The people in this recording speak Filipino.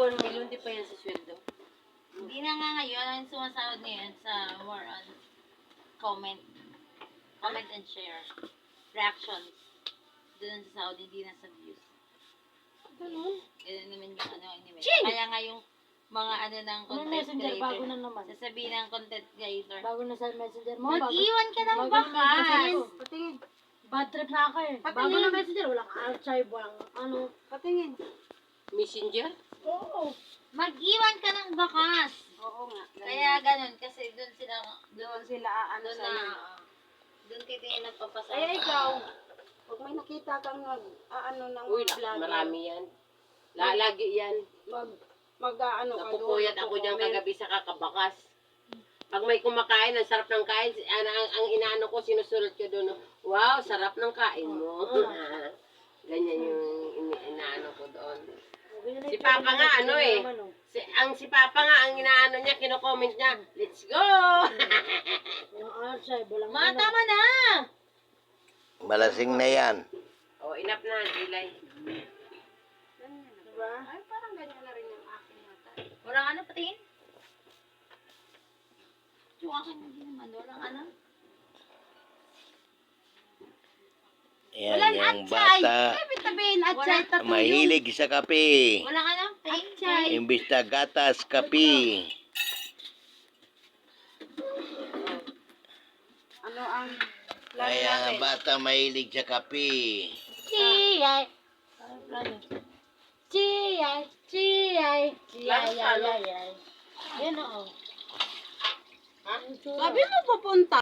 buwan mo, hindi pa yan sa sweldo. Hindi na nga ngayon, ang sumasahod ngayon sa more on comment and share. Reactions. Doon sa sahod, hindi na sa views. Ganun? Ganun naman yung anime. Kaya nga yung mga ng content Messenger, creator. bago na naman. Sasabihin ng content creator. Bago na sa messenger mo. Mag-iwan ka ng bakas. Patingin. Bad trip na ako eh. Patingin. Bago na messenger, walang archive, walang ano. Patingin. Messenger? Oo. Mag-iwan ka ng bakas. Oo nga. Kaya ganun, kasi doon sila Ano doon sa'yo? na, doon kayo yung nagpapasama. Kaya ikaw, pag may nakita kang ng Uy, vlogger, marami yan. Lagi yan. mag-ano ka Napupuyat ako dyan kagabi sa kakabakas. Pag may kumakain, ang sarap ng kain, ang inaano ko, sinusulot ko doon, wow, sarap ng kain mo. Ganyan yung inaano ko doon. Si Papa nga, ano eh. Si Papa nga, ang inaano niya, kino-comment niya, let's go! Walang archive, walang Ma, tama na! Malasing na yan. Oh, enough na, July. Diba? Ay, parang ganyan na rin yung akin yata. Walang ano, patingin? Yung akin hindi naman, walang ano. Yan, Walang yung atsay! bata Tabihin, atsay, tatuyong. mahilig sa kape. Walang ano, atsay. Imbis na gatas, kape. Ano ang plan Kaya nga natin? bata mahilig sa kape. Chiyay. Chiyay. Chiyay. Chiyay. Yan o. Sabi mo pupunta.